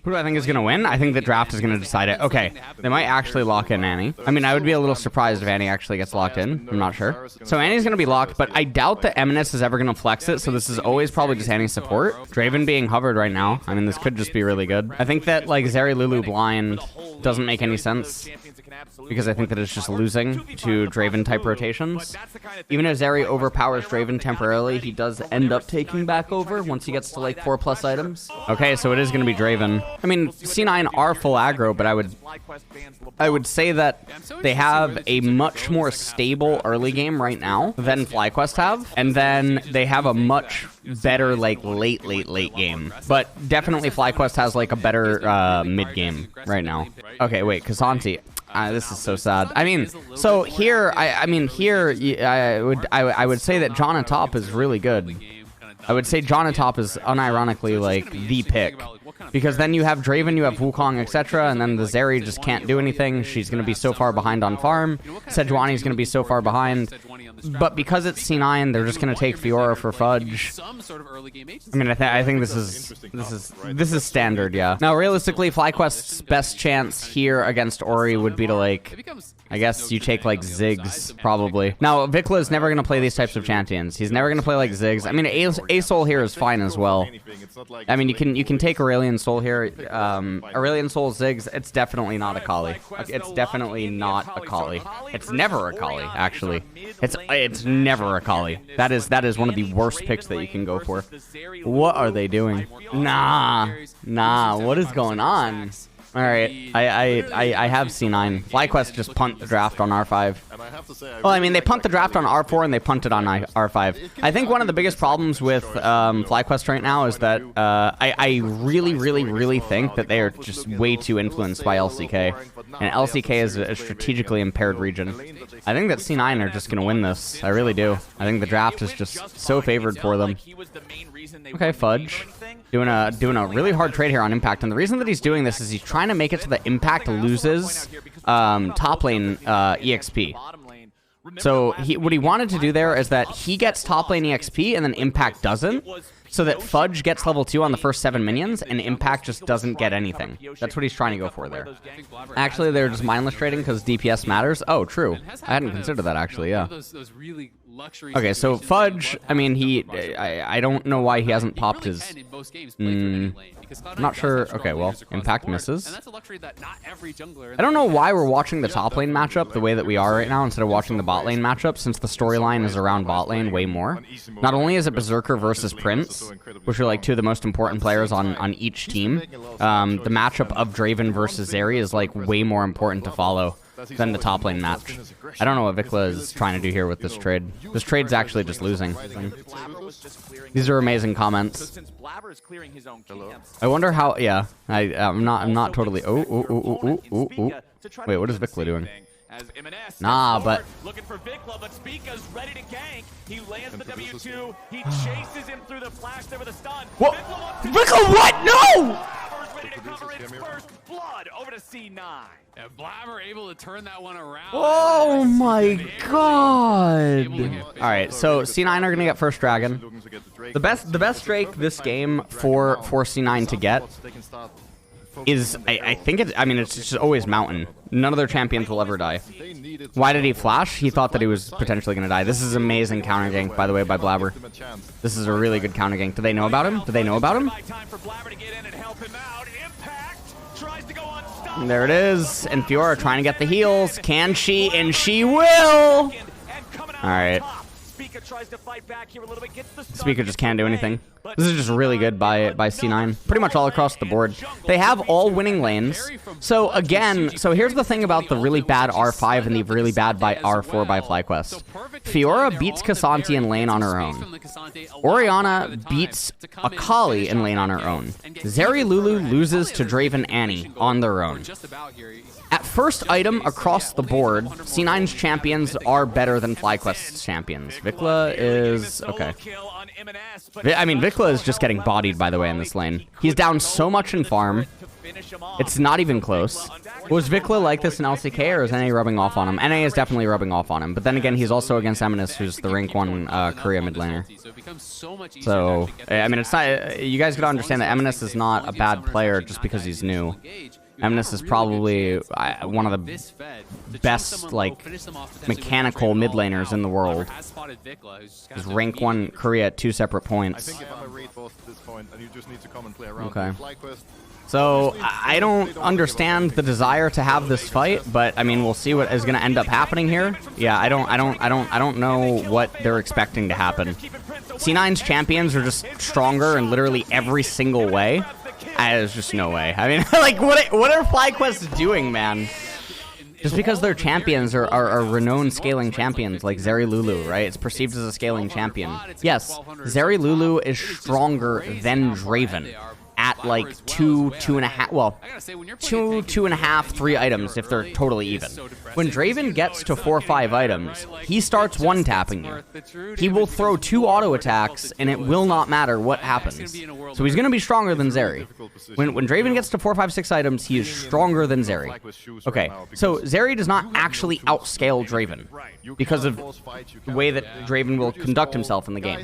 Who do I think is going to win? I think the draft is going to decide it. Okay, they might actually lock in Annie. I mean, I would be a little surprised if Annie actually gets locked in. I'm not sure. So Annie's going to be locked, but I doubt that Eminus is ever going to flex it, so this is always probably just Annie's support. Draven being hovered right now. I mean, this could just be really good. I think that, like, Zeri Lulu blind doesn't make any sense, because I think that it's just losing to Draven-type rotations. Even if Zeri overpowers Draven temporarily, he does end up taking back over once he gets to, like, 4+ items. Okay, so it is going to be Draven. I mean, C9 are full aggro, but I would say that they have a much more stable early game right now than FlyQuest have, and then they have a much better, like, late game. But definitely FlyQuest has, like, a better mid-game right now. Okay, wait, Kazanti. This is so sad. I mean, so here, I would say that John Top is really good. I would say John Top is unironically, like, the pick. Because then you have Draven, you have Wukong, etc., and then the Zeri just can't do anything. She's going to be so far behind on farm. Sejuani's going to be so far behind. But because it's C9, they're just going to take Fiora for Fudge. I mean, I think this is standard, yeah. Now, realistically, FlyQuest's best chance here against Ori would be to, like, I guess you take, like, Ziggs, probably. Now, Vikla is never going to play these types of champions. He's never going to play, like, Ziggs. I mean, A-Soul here is fine as well. I mean, you can take Aurelion Soul here. Aurelion Soul Ziggs, it's definitely not a Kali. It's definitely not a Kali. It's never a Kali, actually. It's never a Kali. That is one of the worst picks that you can go for. What are they doing? Nah, what is going on? All right, I have C9. FlyQuest just punt the draft on R5. Well, I mean, they punt the draft on R4 and they punted on R5. I think one of the biggest problems with FlyQuest right now is that I really think that they are just way too influenced by LCK. And LCK is a strategically impaired region. I think that C9 are just going to win this. I really do. I think the draft is just so favored for them. Okay, Fudge. Doing a really hard trade here on Impact, and the reason that he's doing this is he's trying to make it so that Impact loses top lane EXP. So what he wanted to do there is that he gets top lane EXP and then Impact doesn't, so that Fudge gets level 2 on the first 7 minions and Impact just doesn't get anything. That's what he's trying to go for there. Actually, they're just mindless trading because DPS matters. Oh, true. I hadn't considered that, actually, yeah. Okay, so Fudge, I mean, I don't know why he hasn't popped his... I'm not sure. Okay, well, Impact misses. I don't know why we're watching the top lane matchup the way that we are right now instead of watching the bot lane matchup, since the storyline is around bot lane way more. Not only is it Berserker versus Prince, which are like two of the most important players on each team, the matchup of Draven versus Zeri is like way more important to follow than the top lane match. I don't know what Vikla is trying to do here with this trade. This trade's actually just losing. These are amazing comments. I wonder how. Yeah, I'm not totally. Wait, what is Vikla doing? Nah, but looking for Vikla, but Spica's ready to gank. He lands the W2. He chases him through the flash there with a stun. What? Vikla, what? No! Ready to cover its first blood over to C9. And Blabber able to turn that one around. Oh my god! All right, so C9 are gonna get first dragon. The best Drake this game for C9 to get is I think it's just always Mountain. None of their champions will ever die. Why did he flash? He thought that he was potentially going to die. This is amazing counter gank, by the way, by Blabber. This is a really good counter gank. Do they know about him? Do they know about him? There it is. And Fiora trying to get the heals. Can she? And she will! Alright. Spica just can't do anything. This is just really good by C9. Pretty much all across the board. They have all winning lanes. So again, so here's the thing about the really bad R5 and the really bad by R4 by FlyQuest. Fiora beats K'Sante in lane on her own. Orianna beats Akali in lane on her own. Zeri Lulu loses to Draven Annie on their own. At first item across the board, C9's champions are better than FlyQuest's champions. Vikla is... okay. I mean, Vikla is just getting bodied, by the way, in this lane. He's down so much in farm. It's not even close. Was Vikla like this in LCK, or is NA rubbing off on him? NA is definitely rubbing off on him, but then again, he's also against Eminus, who's the rank 1 Korea mid laner. So, I mean, it's not. You guys gotta understand that Eminus is not a bad player just because he's new. Eminus is probably one of the best, like, mechanical mid laners in the world. He's rank 1 Korea at 2 separate points. I think if I'm a read both at this point, and you just need to come and play around. Okay. FlyQuest. So I don't understand the desire to have this fight, but I mean, we'll see what is going to end up happening here. Yeah, I don't know what they're expecting to happen. C9's champions are just stronger in literally every single way. There's just no way. I mean, like, what are FlyQuest doing, man? Just because their champions are renowned scaling champions, like Zeri Lulu, right? It's perceived as a scaling champion. Yes, Zeri Lulu is stronger than Draven at like 2.5, well, 2.5, 3 items if they're totally even. When Draven gets to 4 or 5 items, he starts one-tapping you. He will throw 2 auto attacks, and it will not matter what happens. So he's going to be stronger than Zeri. When Draven gets to 4, 5, 6 items, he is stronger than Zeri. Okay, so Zeri does not actually outscale Draven because of the way that Draven will conduct himself in the game.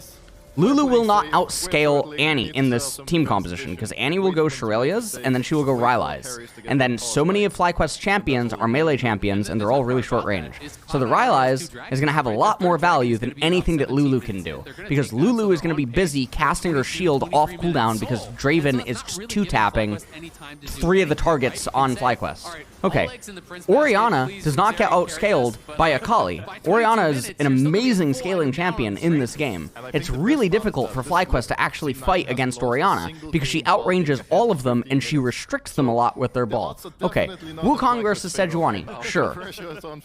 Lulu will not outscale Annie in this team composition, because Annie will go Shurelya's, and then she will go Rylai's. And then so many of FlyQuest's champions are melee champions, and they're all really short range. So the Rylai's is going to have a lot more value than anything that Lulu can do, because Lulu is going to be busy casting her shield off cooldown because Draven is just 2-tapping 3 of the targets on FlyQuest. Okay, Orianna does not get outscaled by Akali. Orianna is an amazing scaling champion in this game. It's really difficult for FlyQuest to actually fight against Orianna because she outranges all of them and she restricts them a lot with their ball. Okay, Wukong versus Sejuani, sure.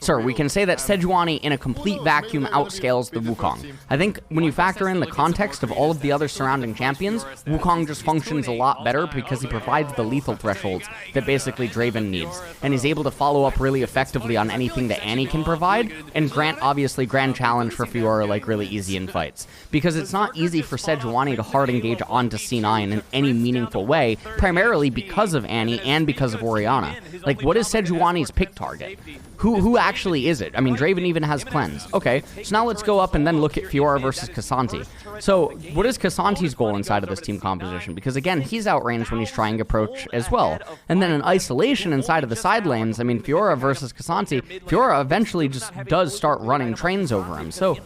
Sir, we can say that Sejuani in a complete vacuum outscales the Wukong. I think when you factor in the context of all of the other surrounding champions, Wukong just functions a lot better because he provides the lethal thresholds that basically Draven needs. And he's able to follow up really effectively on anything that Annie can provide, and grant, obviously, Grand Challenge for Fiora, like, really easy in fights. Because it's not easy for Sejuani to hard engage onto C9 in any meaningful way, primarily because of Annie and because of Orianna. Like, what is Sejuani's pick target? Who actually is it? I mean, Draven even has Cleanse. Okay, so now let's go up and then look at Fiora versus Kassanti. So, what is Kassanti's goal inside of this team composition? Because, again, he's outranged when he's trying to approach as well. And then in isolation inside of the side lanes, I mean, Fiora versus Kassanti, Fiora eventually just does start running trains over him. So,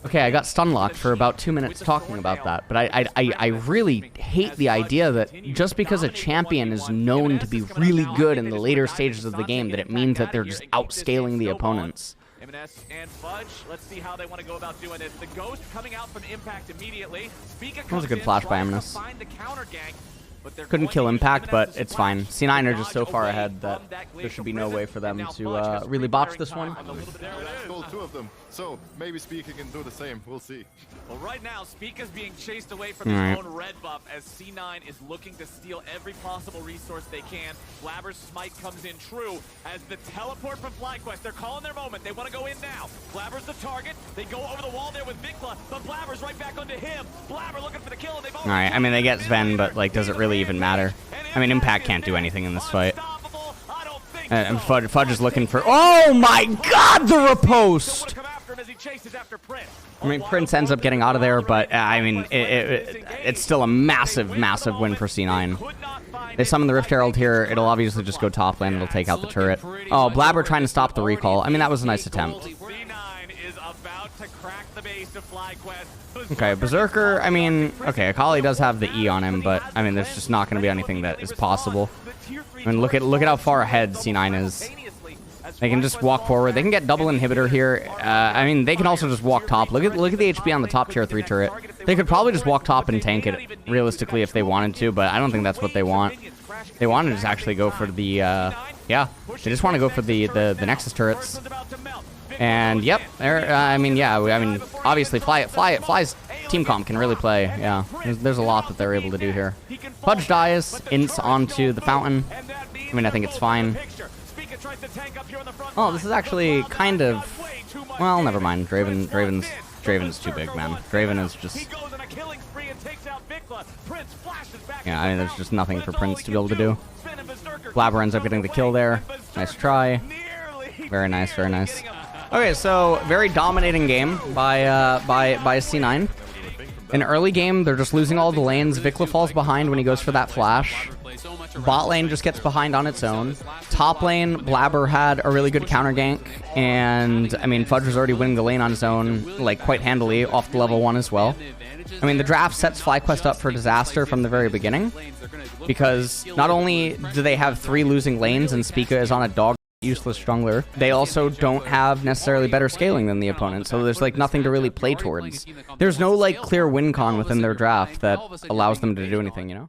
okay, I got stun locked for about 2 minutes talking about that, but I really hate the idea that just because a champion is known to be really good in the later stages of the game, that it means that they're just outscaling the opponents. M&S and Fudge, let's see how they want to go about doing this. The Ghost coming out from Impact immediately. That was a good flash by M&S. Couldn't kill Impact, but it's fine. C9 are just so far ahead that there should be no way for them to really botch this one. Two of them, so maybe Speaker can do the same. We'll see. Well, right now, Speaker's being chased away from his own red buff as C9 is looking to steal every possible resource they can. Blabber's Smite comes in true as the teleport from FlyQuest. They're calling their moment. They want to go in now. Blabber's the target. They go over the wall there with Vikla, but Blabber's right back onto him. Blabber looking for the kill. And alright, I mean, they get Sven, but, like, does it really even matter? I mean, Impact can't do anything in this fight. And Fudge is looking for... Oh my god, the riposte! I mean, Prince ends up getting out of there, but, I mean, it's still a massive, massive win for C9. They summon the Rift Herald here. It'll obviously just go top lane. It'll take out the turret. Oh, Blabber trying to stop the recall. I mean, that was a nice attempt. Okay, Berserker, I mean, okay, Akali does have the E on him, but, I mean, there's just not going to be anything that is possible. I mean, look at how far ahead C9 is. They can just walk forward. They can get double inhibitor here. I mean, they can also just walk top. Look at the HP on the top tier 3 turret. They could probably just walk top and tank it, realistically, if they wanted to, but I don't think that's what they want. They want to just actually go for the, yeah, they just want to go for the Nexus turrets. And, yep, I mean, yeah, I mean, obviously, Fly's team comp can really play, yeah. There's a lot that they're able to do here. Fudge dies, ints onto the fountain. I mean, I think it's fine. Oh, this is actually kind of... Well, never mind. Draven's too big, man. Draven is just... Yeah, I mean, there's just nothing for Prince to be able to do. Blabber ends up getting the kill there. Nice try. Very nice, very nice. Okay, so very dominating game by C9. In early game, they're just losing all the lanes. Vikla falls behind when he goes for that flash. Bot lane just gets behind on its own. Top lane, Blabber had a really good counter gank. And, I mean, Fudge was already winning the lane on his own, like, quite handily off the level 1 as well. I mean, the draft sets FlyQuest up for disaster from the very beginning. Because not only do they have 3 losing lanes and Spica is on a dog useless jungler, they also don't have necessarily better scaling than the opponent, so there's like nothing to really play towards. There's no like clear win con within their draft that allows them to do anything, you know?